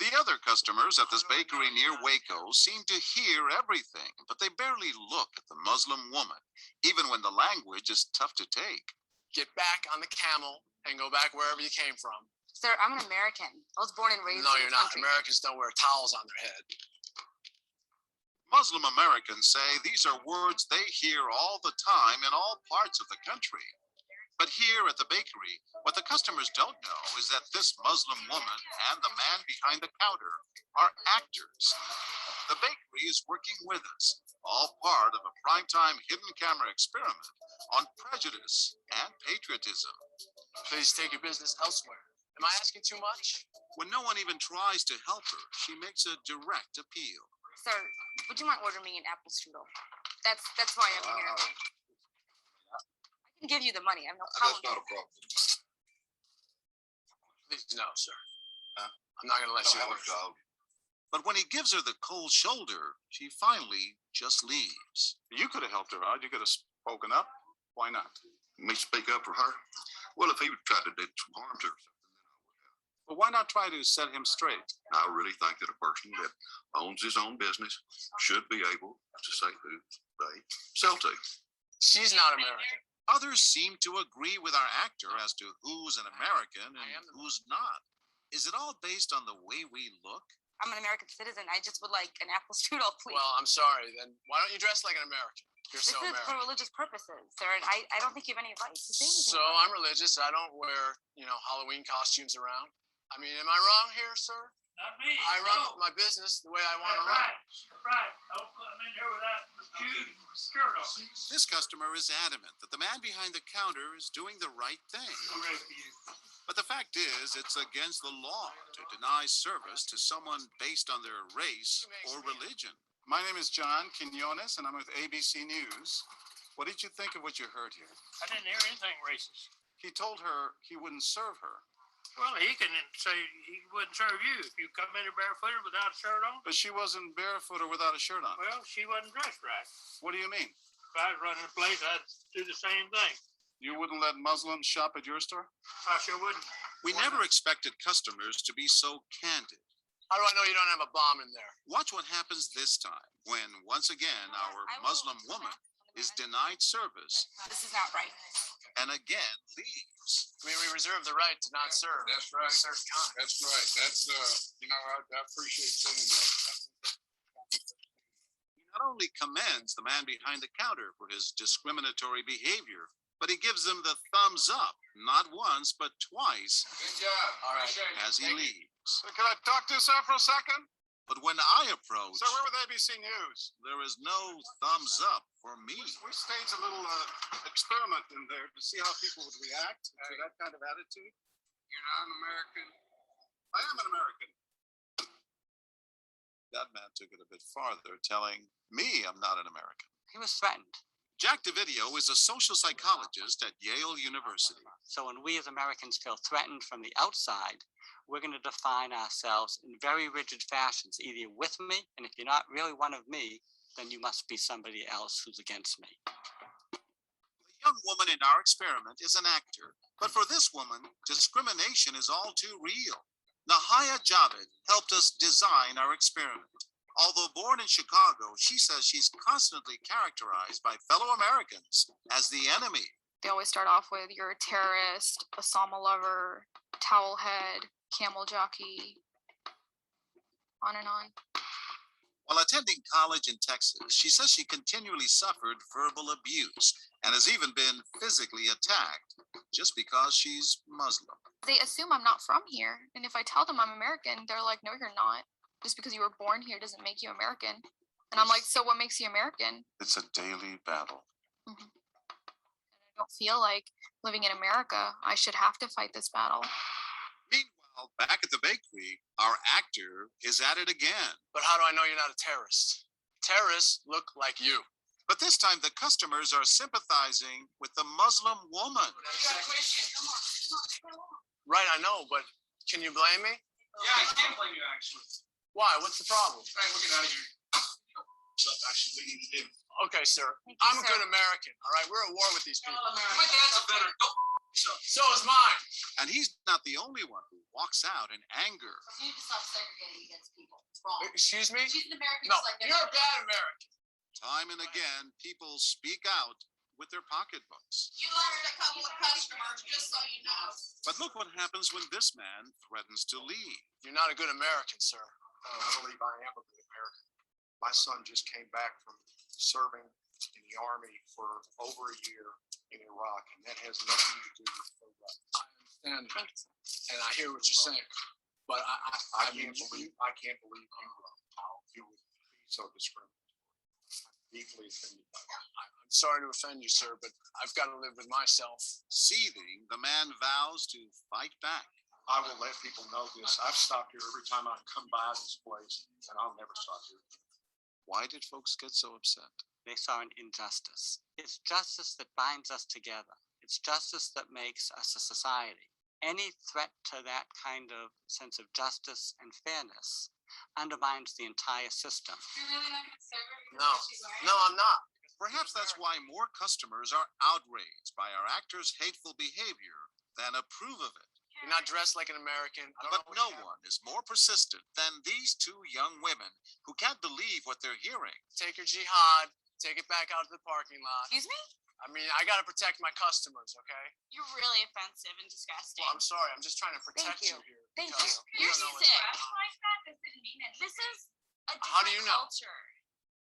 The other customers at this bakery near Waco seem to hear everything, but they barely look at the Muslim woman, even when the language is tough to take. Get back on the camel and go back wherever you came from. Sir, I'm an American. I was born and raised No, in you're this not. country. Americans don't wear towels on their head. Muslim Americans say these are words they hear all the time in all parts of the country. But here at the bakery, what the customers don't know is that this Muslim woman and the man behind the counter are actors. The bakery is working with us, all part of a primetime hidden camera experiment on prejudice and patriotism. Please take your business elsewhere. Am I asking too much? When no one even tries to help her, she makes a direct appeal. Sir, would you mind ordering me an apple strudel? That's why I'm here. I can give you the money. I have no problem. That's not a problem. Please, no, sir. I'm not going to let you order. But when he gives her the cold shoulder, she finally just leaves. You could have helped her out. You could have spoken up. Why not? Me speak up for her? Well, if he would try to do some harm to her, but why not try to set him straight? I really think that a person that owns his own business should be able to say who they sell to. She's not American. Others seem to agree with our actor as to who's an American and who's not. Is it all based on the way we look? I'm an American citizen. I just would like an apple strudel, please. Well, I'm sorry. Then why don't you dress like an American? You're This so is American. for religious purposes, sir, and I don't think you have any advice to say anything. So I'm religious. I don't wear, Halloween costumes around. I mean, am I wrong here, sir? Not me. I run my business the way I want to run. Right. Don't come in here with that skirt on. This customer is adamant that the man behind the counter is doing the right thing. But the fact is, it's against the law to deny service to someone based on their race or religion. My name is John Quinones, and I'm with ABC News. What did you think of what you heard here? I didn't hear anything racist. He told her he wouldn't serve her. Well, he can say he wouldn't serve you if you come in here barefooted without a shirt on. But she wasn't barefoot or without a shirt on. Well, she wasn't dressed right. What do you mean? If I was running a place, I'd do the same thing. You wouldn't let Muslims shop at your store? I sure wouldn't. We never expected customers to be so candid. How do I know you don't have a bomb in there? Watch what happens this time when, once again, our Muslim woman is denied service This is not right. and again leaves. I mean, we reserve the right to not serve. That's right. Serve time. That's right. That's, I appreciate saying that. He not only commends the man behind the counter for his discriminatory behavior, but he gives him the thumbs up, not once, but twice, Good job. All right. as he leaves. Can I talk to you, sir, for a second? But when I approach, Sir, we're with ABC News. there is no thumbs up for me. We staged a little experiment in there to see how people would react to that kind of attitude. You're not an American. I am an American. That man took it a bit farther, telling me I'm not an American. He was threatened. Jack DeVideo is a social psychologist at Yale University. So when we as Americans feel threatened from the outside, we're going to define ourselves in very rigid fashions, either you're with me, and if you're not really one of me, then you must be somebody else who's against me. The young woman in our experiment is an actor, but for this woman, discrimination is all too real. Nahaya Javed helped us design our experiment. Although born in Chicago, she says she's constantly characterized by fellow Americans as the enemy. They always start off with you're a terrorist, Osama lover, towel head, camel jockey, on and on. While attending college in Texas, she says she continually suffered verbal abuse and has even been physically attacked just because she's Muslim. They assume I'm not from here, and if I tell them I'm American, they're like, no, you're not. Just because you were born here doesn't make you American. And I'm like, so what makes you American? It's a daily battle. Mm-hmm. I don't feel like living in America, I should have to fight this battle. Meanwhile, back at the bakery, our actor is at it again. But how do I know you're not a terrorist? Terrorists look like you. But this time the customers are sympathizing with the Muslim woman. Right, I know, but can you blame me? Yeah, I can't blame you, actually. Why? What's the problem? All right, we'll get out of here. Stuff actually we need to do. Okay, sir. You, I'm a sir. good American, all right? We're at war with these people. My dad's a better. So is mine. And he's not the only one who walks out in anger. You need to stop segregating against people. It's wrong. Excuse me? She's an American No, just like you're a bad American. Time and again, people speak out with their pocketbooks. You lost a couple of customers, just so you know. But look what happens when this man threatens to leave. You're not a good American, sir. I believe I am a good American. My son just came back from serving in the Army for over a year in Iraq, and that has nothing to do with the right. I understand, and I hear what you're saying, but I can't believe you would be so discriminatory. I'm deeply offended by that. I'm sorry to offend you, sir, but I've got to live with myself. Seething, the man vows to fight back. I will let people know this. I've stopped here every time I come by this place, and I'll never stop here. Why did folks get so upset? They saw an injustice. It's justice that binds us together. It's justice that makes us a society. Any threat to that kind of sense of justice and fairness undermines the entire system. You're really not going to serve her? No, I'm not. Perhaps that's why more customers are outraged by our actors' hateful behavior than approve of it. You're not dressed like an American. But no one is more persistent than these two young women who can't believe what they're hearing. Take your jihad, take it back out to the parking lot. Excuse me? I mean, I got to protect my customers, okay? You're really offensive and disgusting. Well, I'm sorry. I'm just trying to protect you. you here. Thank because you. You're don't know what's sick. going on. Like that, this didn't mean anything. This is a How do you different know? culture.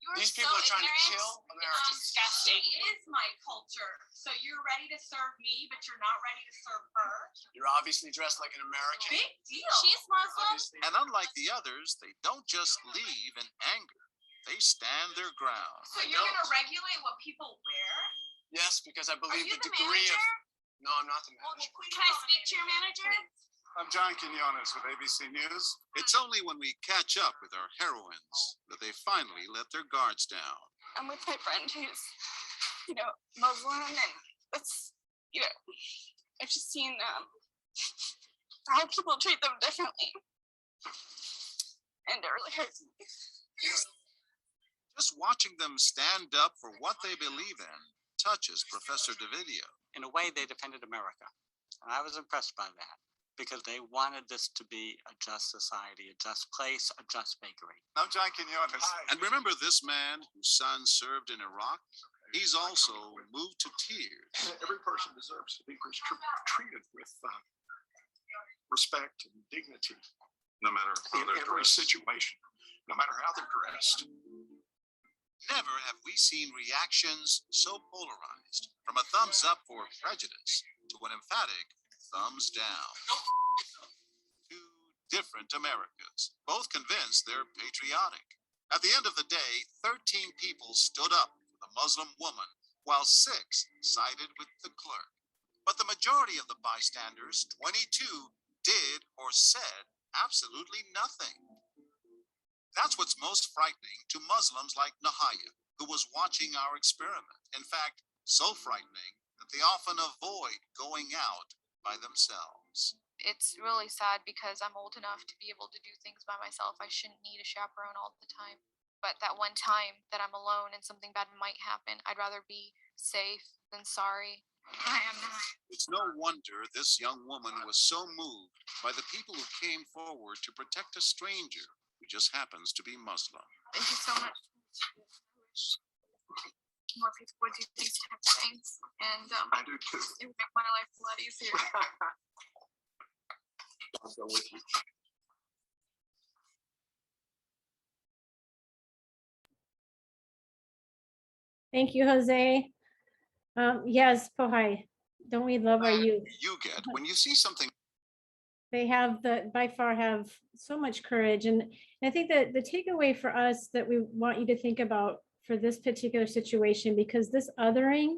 You're These so people are trying to ignorant. kill It's Americans. disgusting. It is my culture. So you're ready to serve me, but you're not ready to serve her? You're obviously dressed like an American. Big deal. She's Muslim. Obviously. And unlike the others, they don't just leave in anger. They stand their ground. So you're going to regulate what people wear? Yes, because I Are believe you the the degree manager? of... No, I'm not the manager. Can I speak to your manager? I'm John Quinones with ABC News. It's only when we catch up with our heroines that they finally let their guards down. I'm with my friend who's, Muslim, and it's, I've just seen how people treat them differently. And it really hurts me. Just watching them stand up for what they believe in touches Professor DeVideo. In a way, they defended America, and I was impressed by that. because they wanted this to be a just society, a just place, a just bakery. Now, John, can you understand? And remember this man whose son served in Iraq? He's also moved to tears. Every person deserves to be treated with respect and dignity, No matter how in they're every dressed. situation, no matter how they're dressed. Never have we seen reactions so polarized, from a thumbs up for prejudice to an emphatic thumbs down. Two different Americas, both convinced they're patriotic. At the end of the day, 13 people stood up for the Muslim woman, while 6 sided with the clerk. But the majority of the bystanders, 22, did or said absolutely nothing. That's what's most frightening to Muslims like Nahaya, who was watching our experiment. In fact, so frightening that they often avoid going out by themselves. It's really sad because I'm old enough to be able to do things by myself. I shouldn't need a chaperone all the time. But that one time that I'm alone and something bad might happen, I'd rather be safe than sorry. I am not. It's no wonder this young woman was so moved by the people who came forward to protect a stranger who just happens to be Muslim. Thank you so much. More people would do these type of things, and I do too. it would make my life a lot easier. I'll go with you. Thank you, Jose. Yes, Pohai, don't we love our youth? You get when you see something. They have by far have so much courage. And I think that the takeaway for us that we want you to think about for this particular situation, because this othering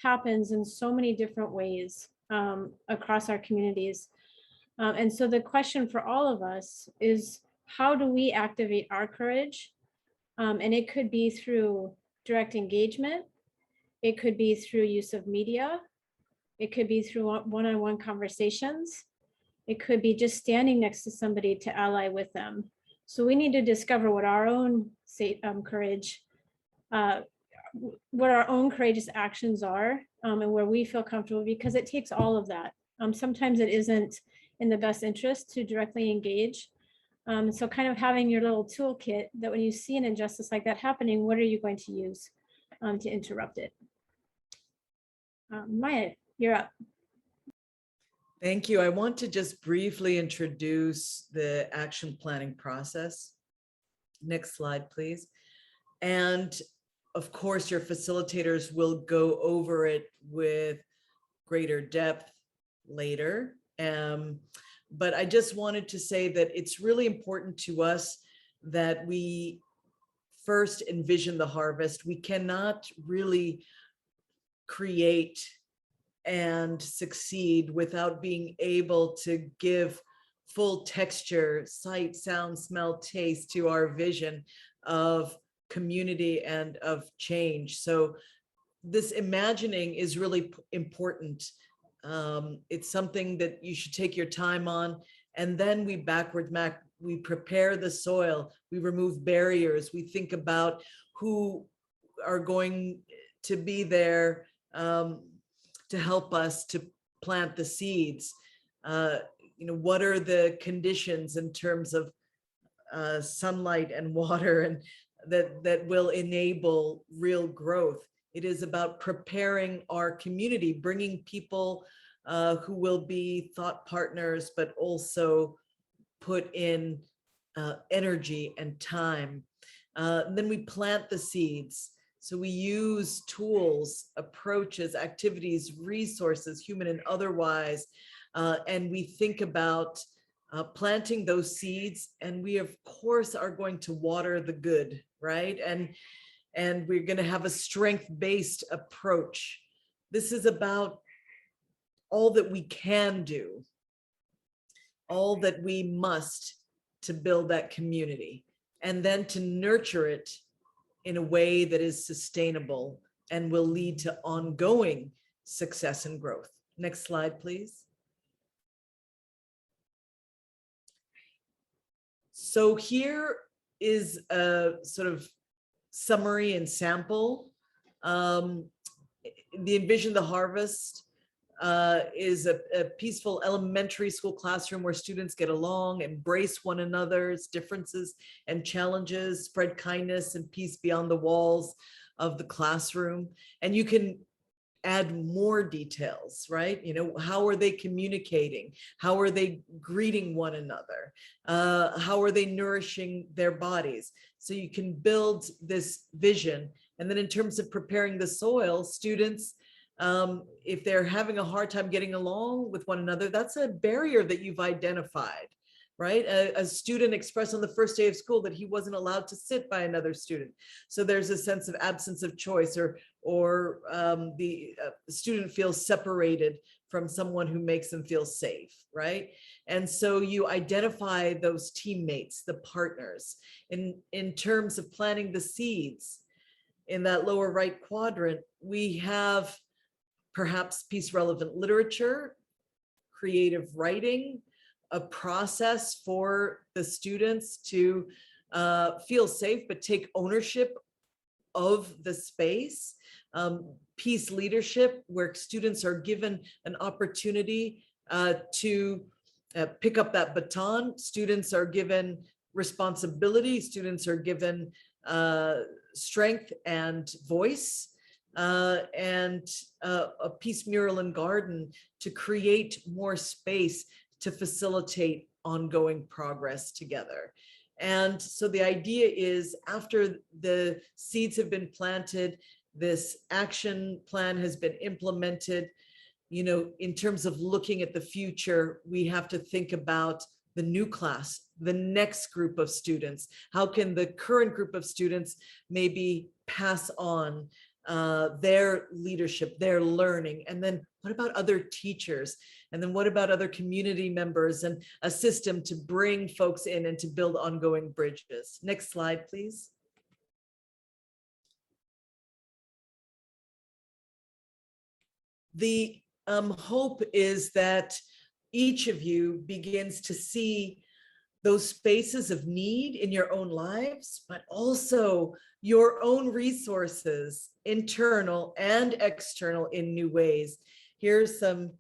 happens in so many different ways across our communities. And so the question for all of us is, how do we activate our courage? And it could be through direct engagement. It could be through use of media. It could be through one-on-one conversations. It could be just standing next to somebody to ally with them. So we need to discover what our own courage, what our own courageous actions are, and where we feel comfortable, because it takes all of that. Sometimes it isn't in the best interest to directly engage. So kind of having your little toolkit that when you see an injustice like that happening, what are you going to use to interrupt it? Maya, you're up. Thank you. I want to just briefly introduce the action planning process. Next slide, please. And of course, your facilitators will go over it with greater depth later. But I just wanted to say that it's really important to us that we first envision the harvest. We cannot really create and succeed without being able to give full texture, sight, sound, smell, taste to our vision of community and of change. So this imagining is really important. It's something that you should take your time on, and then we we prepare the soil, we remove barriers, we think about who are going to be there to help us to plant the seeds. What are the conditions in terms of sunlight and water, and that will enable real growth. It is about preparing our community, bringing people who will be thought partners, but also put in energy and time. Then we plant the seeds. So we use tools, approaches, activities, resources, human and otherwise, and we think about planting those seeds, and we of course are going to water the good, right? And we're going to have a strength-based approach. This is about all that we can do, all that we must to build that community, and then to nurture it in a way that is sustainable and will lead to ongoing success and growth. Next slide, please. So here is a sort of summary and sample. The Envision the Harvest is a peaceful elementary school classroom where students get along, embrace one another's differences and challenges, spread kindness and peace beyond the walls of the classroom. And you can add more details, right? You know, how are they communicating? How are they greeting one another? How are they nourishing their bodies? So you can build this vision. And then in terms of preparing the soil, students, if they're having a hard time getting along with one another, that's a barrier that you've identified, right? A student expressed on the first day of school that he wasn't allowed to sit by another student. So there's a sense of absence of choice, or the student feels separated from someone who makes them feel safe, right? And so you identify those teammates, the partners. In terms of planting the seeds, in that lower right quadrant, we have perhaps piece relevant literature, creative writing, a process for the students to feel safe, but take ownership of the space. Peace leadership, where students are given an opportunity to pick up that baton. Students are given responsibility. Students are given strength and voice. And a peace mural and garden to create more space to facilitate ongoing progress together. And so the idea is, after the seeds have been planted, this action plan has been implemented, you know, in terms of looking at the future, we have to think about the new class, the next group of students. How can the current group of students maybe pass on their leadership, their learning? And then what about other teachers? And then what about other community members, and a system to bring folks in and to build ongoing bridges? Next slide, please. The hope is that each of you begins to see those spaces of need in your own lives, but also your own resources, internal and external, in new ways. Here's some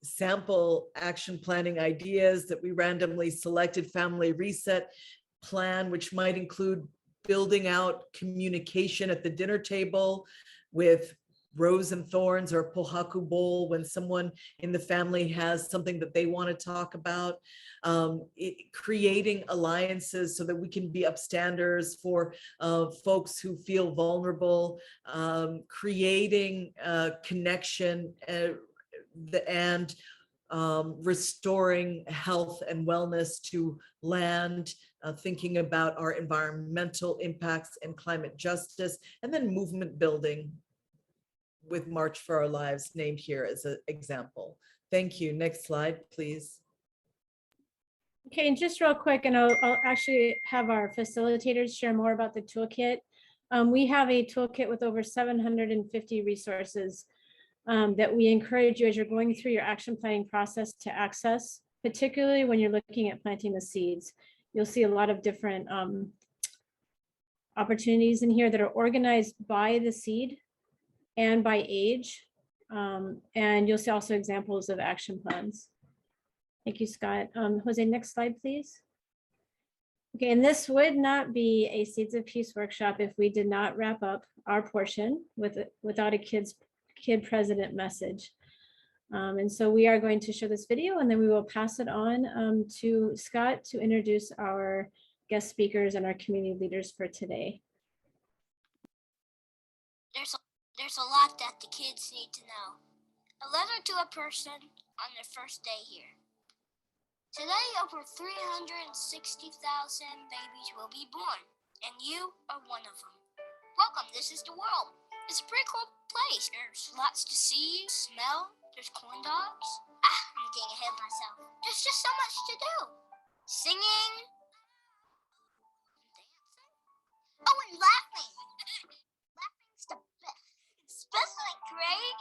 sample action planning ideas that we randomly selected. Family reset plan, which might include building out communication at the dinner table with rose and thorns, or pohaku bowl, when someone in the family has something that they want to talk about. Creating alliances so that we can be upstanders for folks who feel vulnerable. Creating connection and restoring health and wellness to land, thinking about our environmental impacts and climate justice, and then movement building with March for Our Lives named here as an example. Thank you. Next slide, please. Okay, and just real quick, and I'll actually have our facilitators share more about the toolkit. We have a toolkit with over 750 resources that we encourage you, as you're going through your action planning process, to access, particularly when you're looking at planting the seeds. You'll see a lot of different opportunities in here that are organized by the seed and by age. And you'll see also examples of action plans. Thank you, Scott. Jose, next slide, please. Okay, and this would not be a Seeds of Peace workshop if we did not wrap up our portion without a kid president message. And so we are going to show this video, and then we will pass it on to Scott to introduce our guest speakers and our community leaders for today. There's a lot that the kids need to know. A letter to a person on their first day here. Today, over 360,000 babies will be born, and you are one of them. Welcome, this is the world. It's a pretty cool place. There's lots to see, smell. There's corn dogs. I'm getting ahead of myself. There's just so much to do. Singing. Dancing. Oh, and laughing. Laughing's the best. It's especially great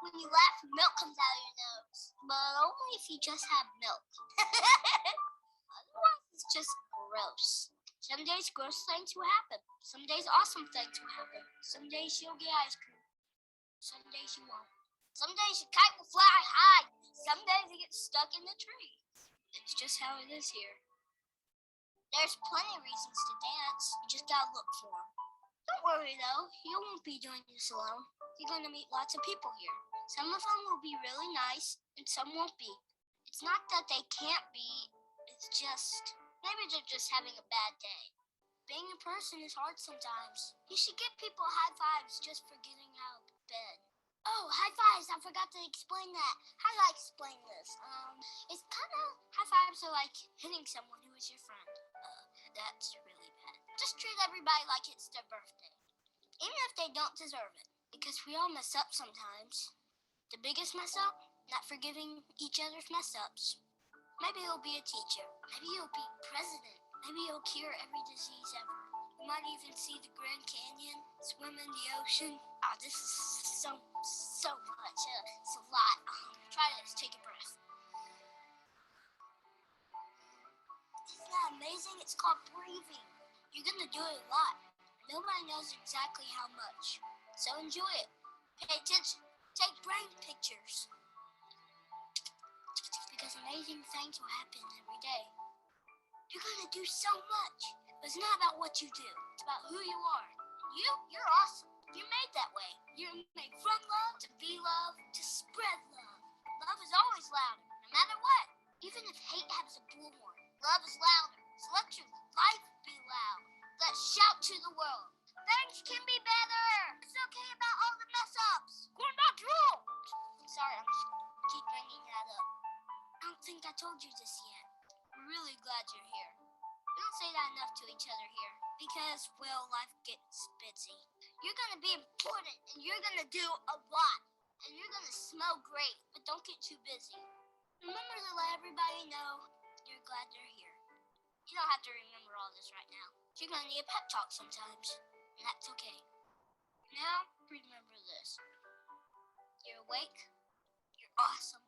when you laugh and milk comes out of your nose. But only if you just have milk. Otherwise, it's just gross. Some days gross things will happen. Some days awesome things will happen. Some days you'll get ice cream. Some days you won't. Some days your kite will fly high. Some days it gets stuck in the tree. It's just how it is here. There's plenty of reasons to dance. You just gotta look for them. Don't worry though, you won't be doing this alone. You're going to meet lots of people here. Some of them will be really nice and some won't be. It's not that they can't be, it's just, maybe they're just having a bad day. Being a person is hard sometimes. You should give people high fives just for getting out of bed. Oh, high fives, I forgot to explain that. How do I explain this? It's kind of, high fives are like hitting someone who is your friend. That's really bad. Just treat everybody like it's their birthday. Even if they don't deserve it. Because we all mess up sometimes. The biggest mess up, not forgiving each other's mess ups. Maybe you'll be a teacher. Maybe you'll be president. Maybe you'll cure every disease ever. You might even see the Grand Canyon, swim in the ocean. Oh, this is so much. It's a lot. Try this. Take a breath. Isn't that amazing? It's called breathing. You're going to do it a lot. Nobody knows exactly how much. So enjoy it. Pay attention. Take brain pictures. Because amazing things will happen every day. You're going to do so much. But it's not about what you do. It's about who you are. You're awesome. You're made that way. You're made from love, to be loved, to spread love. Love is always louder, no matter what. Even if hate has a bullhorn, love is louder. So let your life be loud. Let's shout to the world. Things can be better. It's okay about all the mess ups. We're not true. Sorry, I'm just keep bringing that up. I don't think I told you this yet. We're really glad you're here. We don't say that enough to each other here because, well, life gets busy. You're going to be important and you're going to do a lot and you're going to smell great, but don't get too busy. Remember to let everybody know you're glad they're here. You don't have to remember all this right now. You're going to need a pep talk sometimes, and that's okay. Now, remember this. You're awake, you're awesome,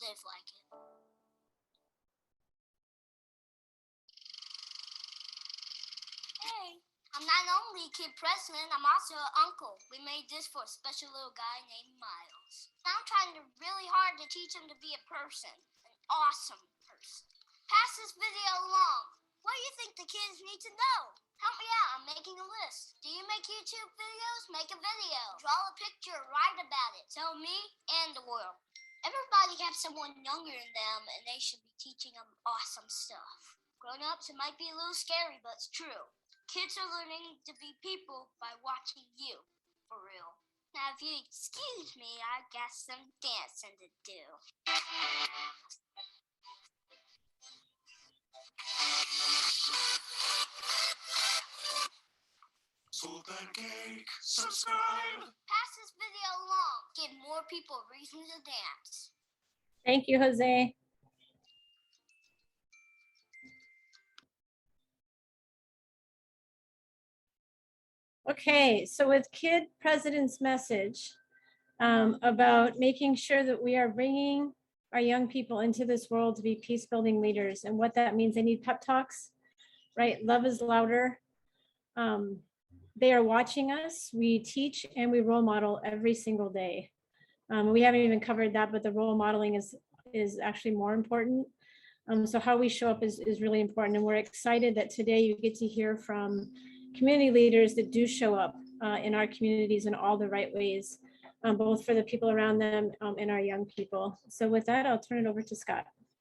live like it. Hey, I'm not only kid president, I'm also an uncle. We made this for a special little guy named Miles. I'm trying really hard to teach him to be a person, an awesome person. Pass this video along. What do you think the kids need to know? Help me out, I'm making a list. Do you make YouTube videos? Make a video. Draw a picture, write about it. Tell me and the world. Everybody has someone younger than them and they should be teaching them awesome stuff. Grown-ups, it might be a little scary, but it's true. Kids are learning to be people by watching you, for real. Now, if you excuse me, I got some dancing to do. So pancake, subscribe. Pass this video along. Give more people a reason to dance. Thank you, Jose. Okay, so with Kid President's message about making sure that we are bringing our young people into this world to be peace-building leaders, and what that means, they need pep talks, right? Love is louder. They are watching us. We teach and we role model every single day. We haven't even covered that, but the role modeling is actually more important. So how we show up is really important, and we're excited that today you get to hear from community leaders that do show up in our communities in all the right ways, both for the people around them and our young people. So with that, I'll turn it over to Scott.